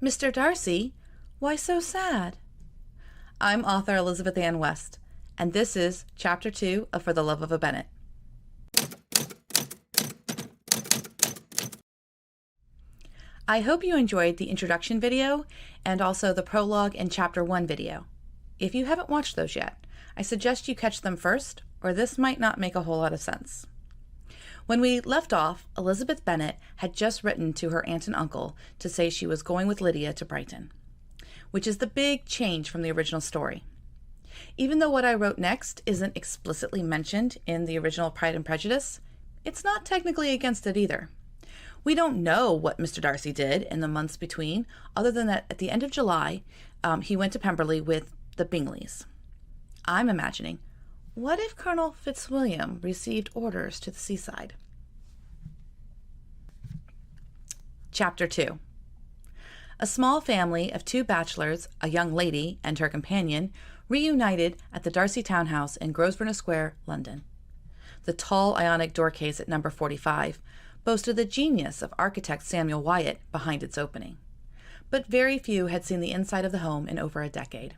Mr. Darcy, why so sad? I'm author Elizabeth Ann West, and this is Chapter 2 of For the Love of a Bennet. I hope you enjoyed the introduction video and also the Prologue and Chapter 1 video. If you haven't watched those yet, I suggest you catch them first, or this might not make a whole lot of sense. When we left off, Elizabeth Bennet had just written to her aunt and uncle to say she was going with Lydia to Brighton, which is the big change from the original story. Even though what I wrote next isn't explicitly mentioned in the original Pride and Prejudice, it's not technically against it either. We don't know what Mr. Darcy did in the months between, other than that at the end of July, he went to Pemberley with the Bingleys. I'm imagining, what if Colonel Fitzwilliam received orders to the seaside? Chapter 2. A small family of 2 bachelors, a young lady and her companion, reunited at the Darcy townhouse in Grosvenor Square, London. The tall Ionic doorcase at number 45 boasted the genius of architect Samuel Wyatt behind its opening. But very few had seen the inside of the home in over a decade.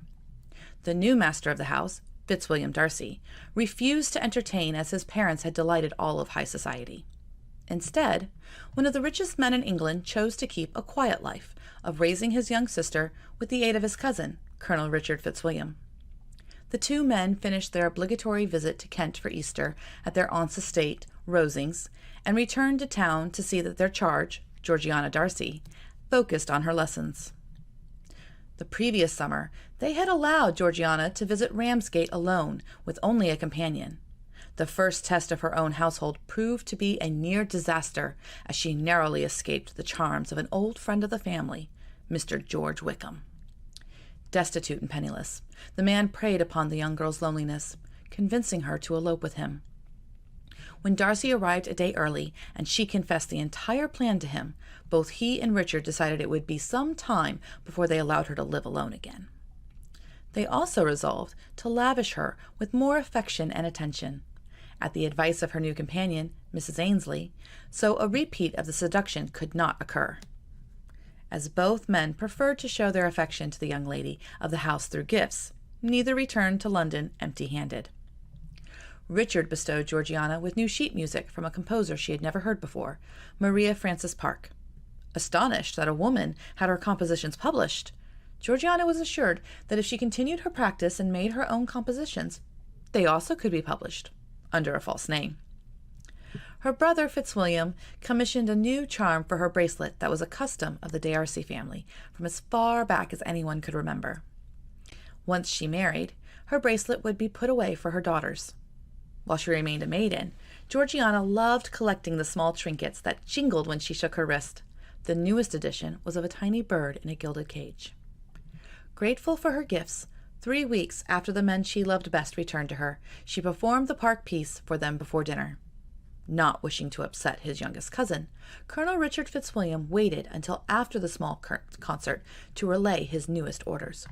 The new master of the house, Fitzwilliam Darcy, refused to entertain as his parents had delighted all of high society. Instead, one of the richest men in England chose to keep a quiet life of raising his young sister with the aid of his cousin, Colonel Richard Fitzwilliam. The 2 men finished their obligatory visit to Kent for Easter at their aunt's estate, Rosings, and returned to town to see that their charge, Georgiana Darcy, focused on her lessons. The previous summer, they had allowed Georgiana to visit Ramsgate alone with only a companion. The first test of her own household proved to be a near disaster as she narrowly escaped the charms of an old friend of the family, Mr. George Wickham. Destitute and penniless, the man preyed upon the young girl's loneliness, convincing her to elope with him. When Darcy arrived a day early and she confessed the entire plan to him, both he and Richard decided it would be some time before they allowed her to live alone again. They also resolved to lavish her with more affection and attention, at the advice of her new companion, Mrs. Ainsley, so a repeat of the seduction could not occur. As both men preferred to show their affection to the young lady of the house through gifts, neither returned to London empty-handed. Richard bestowed Georgiana with new sheet music from a composer she had never heard before, Maria Frances Park. Astonished that a woman had her compositions published, Georgiana was assured that if she continued her practice and made her own compositions, they also could be published, under a false name. Her brother Fitzwilliam commissioned a new charm for her bracelet that was a custom of the Darcy family from as far back as anyone could remember. Once she married, her bracelet would be put away for her daughters. While she remained a maiden, Georgiana loved collecting the small trinkets that jingled when she shook her wrist. The newest addition was of a tiny bird in a gilded cage. Grateful for her gifts, 3 weeks after the men she loved best returned to her, she performed the Park piece for them before dinner. Not wishing to upset his youngest cousin, Colonel Richard Fitzwilliam waited until after the small concert to relay his newest orders.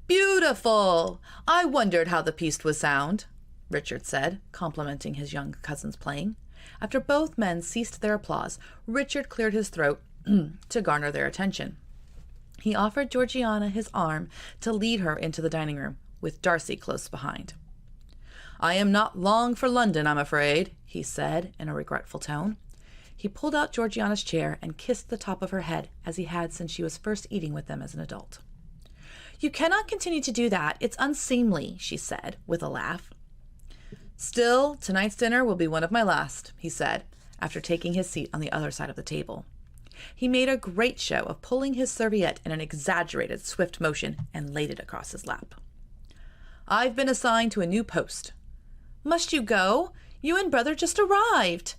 "Beautiful! I wondered how the piece would sound," Richard said, complimenting his young cousin's playing. After both men ceased their applause, Richard cleared his throat to garner their attention. He offered Georgiana his arm to lead her into the dining room, with Darcy close behind. "I am not long for London, I'm afraid," he said in a regretful tone. He pulled out Georgiana's chair and kissed the top of her head as he had since she was first eating with them as an adult. "You cannot continue to do that. It's unseemly," she said, with a laugh. "Still, tonight's dinner will be one of my last," he said, after taking his seat on the other side of the table. He made a great show of pulling his serviette in an exaggerated, swift motion and laid it across his lap. "I've been assigned to a new post." "Must you go? You and brother just arrived."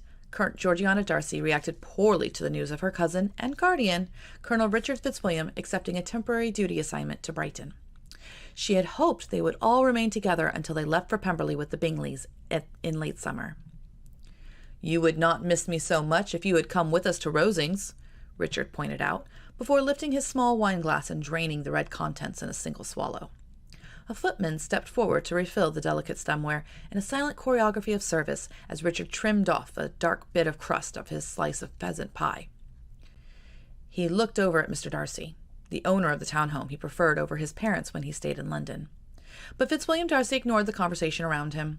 Georgiana Darcy reacted poorly to the news of her cousin and guardian, Colonel Richard Fitzwilliam, accepting a temporary duty assignment to Brighton. She had hoped they would all remain together until they left for Pemberley with the Bingleys in late summer. "You would not miss me so much if you had come with us to Rosings," Richard pointed out, before lifting his small wine-glass and draining the red contents in a single swallow. A footman stepped forward to refill the delicate stemware in a silent choreography of service as Richard trimmed off a dark bit of crust of his slice of pheasant pie. He looked over at Mr. Darcy, the owner of the townhome he preferred over his parents when he stayed in London. But Fitzwilliam Darcy ignored the conversation around him.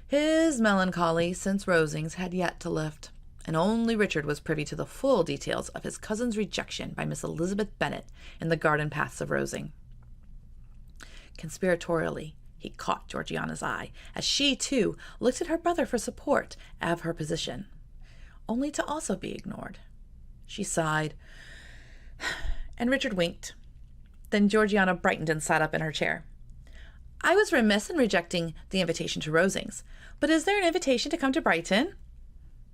His melancholy since Rosings had yet to lift, and only Richard was privy to the full details of his cousin's rejection by Miss Elizabeth Bennet in the garden paths of Rosing. Conspiratorially, he caught Georgiana's eye, as she, too, looked at her brother for support of her position, only to also be ignored. She sighed, and Richard winked. Then Georgiana brightened and sat up in her chair. "I was remiss in rejecting the invitation to Rosings, but is there an invitation to come to Brighton?"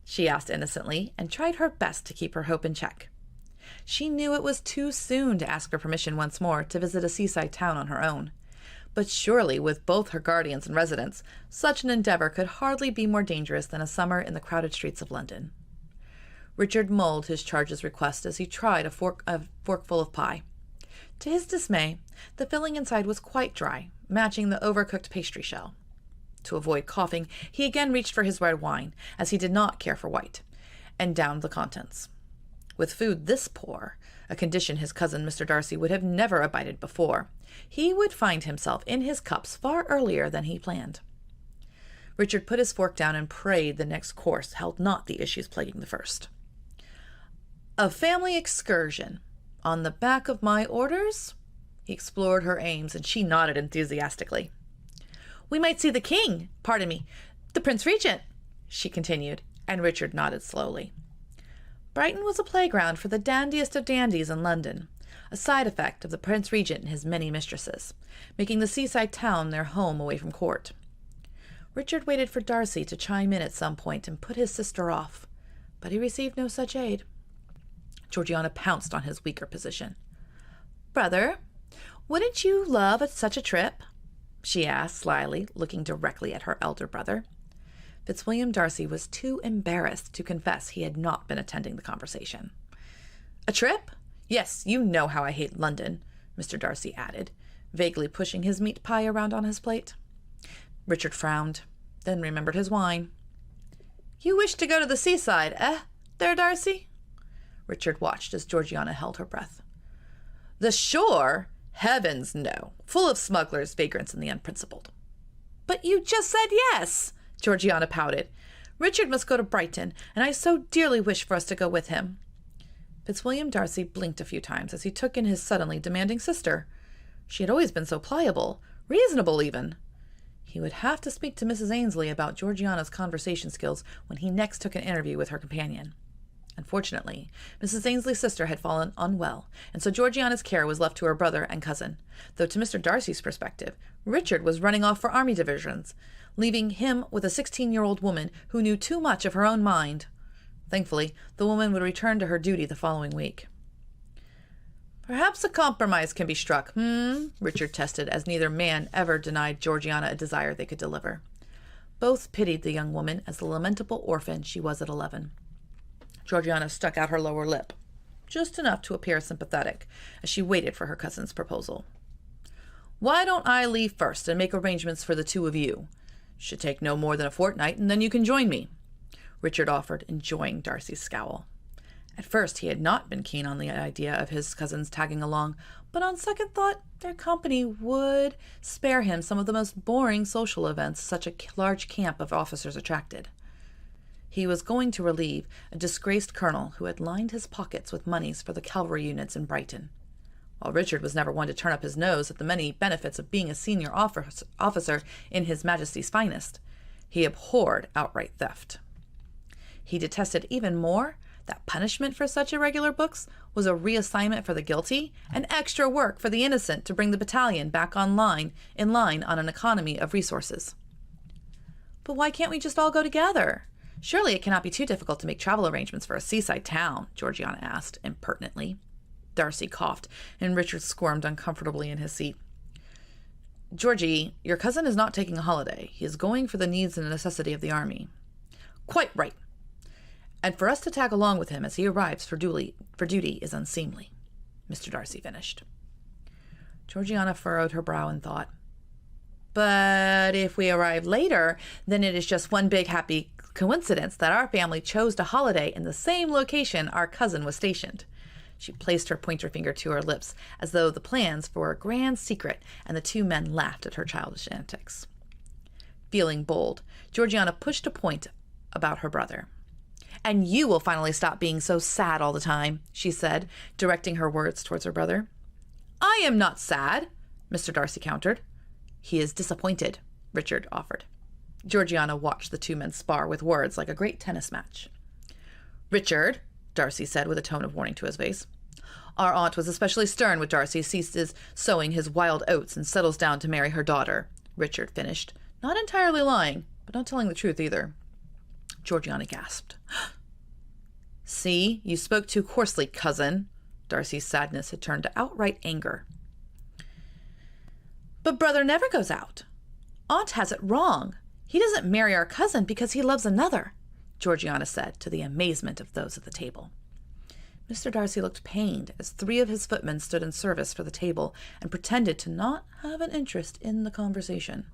she asked innocently, and tried her best to keep her hope in check. She knew it was too soon to ask for permission once more to visit a seaside town on her own. But surely, with both her guardians and residents, such an endeavor could hardly be more dangerous than a summer in the crowded streets of London. Richard mulled his charge's request as he tried a forkful of pie. To his dismay, the filling inside was quite dry, matching the overcooked pastry shell. To avoid coughing, he again reached for his red wine, as he did not care for white, and downed the contents. With food this poor, a condition his cousin Mr. Darcy would have never abided before, he would find himself in his cups far earlier than he planned. Richard put his fork down and prayed the next course held not the issues plaguing the first. "A family excursion. On the back of my orders?" He explored her aims, and she nodded enthusiastically. "We might see the king, the Prince Regent," she continued, and Richard nodded slowly. Brighton was a playground for the dandiest of dandies in London, a side effect of the Prince Regent and his many mistresses, making the seaside town their home away from court. Richard waited for Darcy to chime in at some point and put his sister off, but he received no such aid. Georgiana pounced on his weaker position. "Brother, wouldn't you love such a trip?" she asked slyly, looking directly at her elder brother. Fitzwilliam Darcy was too embarrassed to confess he had not been attending the conversation. "A trip? Yes, you know how I hate London," Mr. Darcy added, vaguely pushing his meat pie around on his plate. Richard frowned, then remembered his wine. "You wish to go to the seaside, there, Darcy?" Richard watched as Georgiana held her breath. "The shore? Heavens, no. Full of smugglers, vagrants, and the unprincipled." "But you just said yes," Georgiana pouted. "Richard must go to Brighton, and I so dearly wish for us to go with him." Fitzwilliam Darcy blinked a few times as he took in his suddenly demanding sister. She had always been so pliable, reasonable even. He would have to speak to Mrs. Ainsley about Georgiana's conversation skills when he next took an interview with her companion. Unfortunately, Mrs. Ainsley's sister had fallen unwell, and so Georgiana's care was left to her brother and cousin, though to Mr. Darcy's perspective, Richard was running off for army divisions, leaving him with a 16-year-old woman who knew too much of her own mind. Thankfully, the woman would return to her duty the following week. "Perhaps a compromise can be struck, Richard tested, as neither man ever denied Georgiana a desire they could deliver. Both pitied the young woman as the lamentable orphan she was at 11. Georgiana stuck out her lower lip, just enough to appear sympathetic, as she waited for her cousin's proposal. "Why don't I leave first and make arrangements for the two of you? Should take no more than a fortnight, and then you can join me," Richard offered, enjoying Darcy's scowl. At first he had not been keen on the idea of his cousins tagging along, but on second thought their company would spare him some of the most boring social events such a large camp of officers attracted. He was going to relieve a disgraced colonel who had lined his pockets with moneys for the cavalry units in Brighton. While Richard was never one to turn up his nose at the many benefits of being a senior officer in His Majesty's finest, he abhorred outright theft. He detested even more that punishment for such irregular books was a reassignment for the guilty and extra work for the innocent to bring the battalion back in line on an economy of resources. "But why can't we just all go together? Surely it cannot be too difficult to make travel arrangements for a seaside town," Georgiana asked impertinently. Darcy coughed, and Richard squirmed uncomfortably in his seat. "Georgie, your cousin is not taking a holiday. He is going for the needs and necessity of the army." "Quite right. And for us to tag along with him as he arrives for duty is unseemly," Mr. Darcy finished. Georgiana furrowed her brow in thought. "But if we arrive later, then it is just one big happy coincidence that our family chose to holiday in the same location our cousin was stationed. She placed her pointer finger to her lips, as though the plans were a grand secret, and the two men laughed at her childish antics. Feeling bold, Georgiana pushed a point about her brother. "And you will finally stop being so sad all the time," she said, directing her words towards her brother. "I am not sad," Mr. Darcy countered. "He is disappointed," Richard offered. Georgiana watched the two men spar with words like a great tennis match. "Richard," Darcy said with a tone of warning to his face, "our aunt was especially stern when Darcy ceases sowing his wild oats and settles down to marry her daughter," Richard finished, not entirely lying, but not telling the truth either. Georgiana gasped. "See, you spoke too coarsely, cousin." Darcy's sadness had turned to outright anger. "But brother never goes out. Aunt has it wrong. He doesn't marry our cousin because he loves another," Georgiana said, to the amazement of those at the table. Mr. Darcy looked pained as 3 of his footmen stood in service for the table and pretended to not have an interest in the conversation.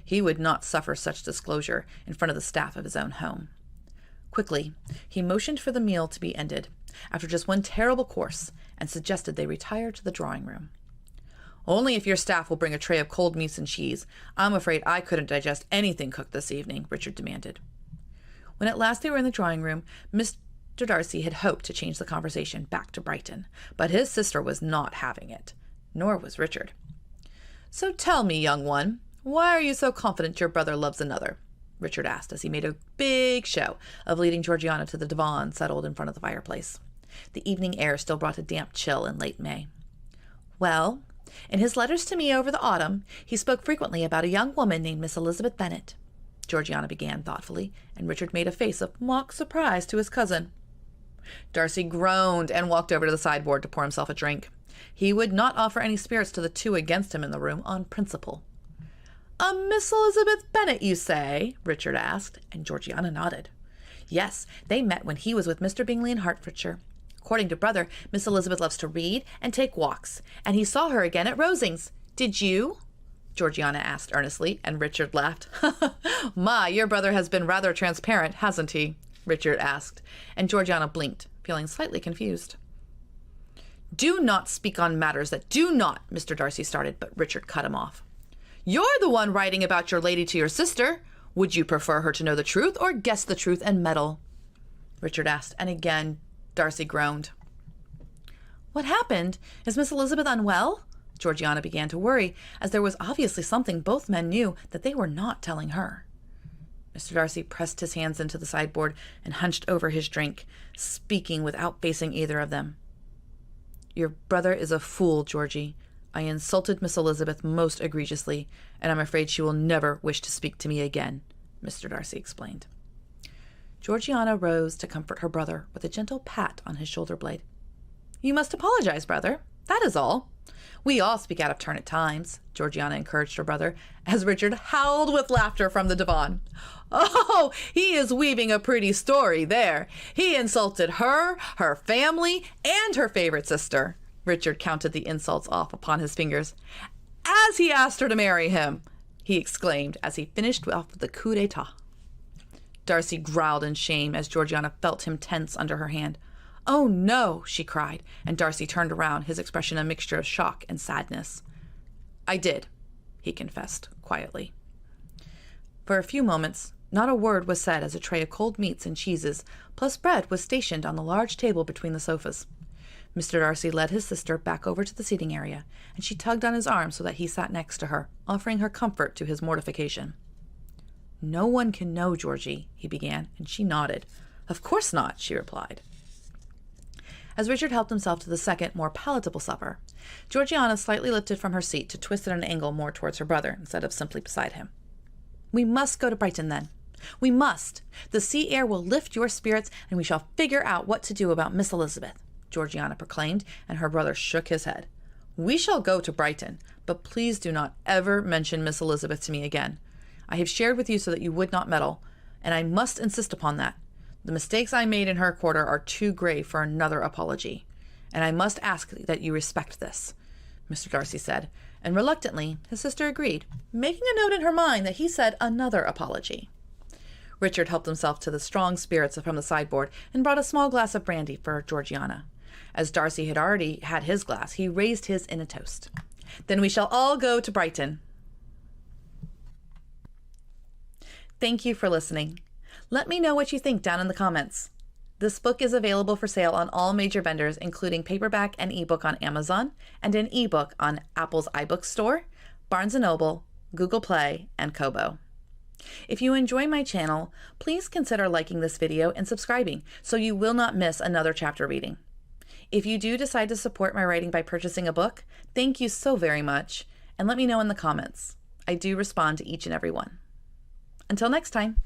He would not suffer such disclosure in front of the staff of his own home. Quickly, he motioned for the meal to be ended, after just one terrible course, and suggested they retire to the drawing-room. "Only if your staff will bring a tray of cold meats and cheese. I'm afraid I couldn't digest anything cooked this evening," Richard demanded. When at last they were in the drawing-room, Mr. Darcy had hoped to change the conversation back to Brighton, but his sister was not having it, nor was Richard. "So tell me, young one, why are you so confident your brother loves another?" Richard asked as he made a big show of leading Georgiana to the divan settled in front of the fireplace. The evening air still brought a damp chill in late May. "Well, in his letters to me over the autumn, he spoke frequently about a young woman named Miss Elizabeth Bennet," Georgiana began thoughtfully, and Richard made a face of mock surprise to his cousin. Darcy groaned and walked over to the sideboard to pour himself a drink. He would not offer any spirits to the two against him in the room on principle. "A Miss Elizabeth Bennet, you say?" Richard asked, and Georgiana nodded. "Yes, they met when he was with Mr. Bingley in Hertfordshire. According to brother, Miss Elizabeth loves to read and take walks, and he saw her again at Rosings. Did you?" Georgiana asked earnestly, and Richard laughed. "My, your brother has been rather transparent, hasn't he?" Richard asked, and Georgiana blinked, feeling slightly confused. "Do not speak on matters that do not," Mr. Darcy started, but Richard cut him off. "You're the one writing about your lady to your sister. Would you prefer her to know the truth or guess the truth and meddle?" Richard asked, and again Darcy groaned. "What happened? Is Miss Elizabeth unwell?" Georgiana began to worry, as there was obviously something both men knew that they were not telling her. Mr. Darcy pressed his hands into the sideboard and hunched over his drink, speaking without facing either of them. "Your brother is a fool, Georgie. I insulted Miss Elizabeth most egregiously, and I'm afraid she will never wish to speak to me again," Mr. Darcy explained. Georgiana rose to comfort her brother with a gentle pat on his shoulder blade. "You must apologize, brother. That is all. We all speak out of turn at times," Georgiana encouraged her brother, as Richard howled with laughter from the divan. "Oh, he is weaving a pretty story there. He insulted her, her family, and her favorite sister." Richard counted the insults off upon his fingers. "As he asked her to marry him," he exclaimed as he finished off the coup d'etat. Darcy growled in shame as Georgiana felt him tense under her hand. "Oh, no," she cried, and Darcy turned around, his expression a mixture of shock and sadness. "I did," he confessed quietly. For a few moments, not a word was said as a tray of cold meats and cheeses, plus bread, was stationed on the large table between the sofas. Mr. Darcy led his sister back over to the seating area, and she tugged on his arm so that he sat next to her, offering her comfort to his mortification. "No one can know, Georgie," he began, and she nodded. "Of course not," she replied. As Richard helped himself to the second, more palatable supper, Georgiana slightly lifted from her seat to twist at an angle more towards her brother instead of simply beside him. "We must go to Brighton, then. We must. The sea air will lift your spirits, and we shall figure out what to do about Miss Elizabeth," Georgiana proclaimed, and her brother shook his head. "We shall go to Brighton, but please do not ever mention Miss Elizabeth to me again. I have shared with you so that you would not meddle, and I must insist upon that. The mistakes I made in her quarter are too grave for another apology, and I must ask that you respect this," Mr. Darcy said, and reluctantly his sister agreed, making a note in her mind that he said another apology. Richard helped himself to the strong spirits from the sideboard and brought a small glass of brandy for Georgiana. As Darcy had already had his glass, he raised his in a toast. "Then we shall all go to Brighton." Thank you for listening. Let me know what you think down in the comments. This book is available for sale on all major vendors, including paperback and ebook on Amazon, and an ebook on Apple's iBook Store, Barnes & Noble, Google Play, and Kobo. If you enjoy my channel, please consider liking this video and subscribing so you will not miss another chapter reading. If you do decide to support my writing by purchasing a book, thank you so very much, and let me know in the comments. I do respond to each and every one. Until next time.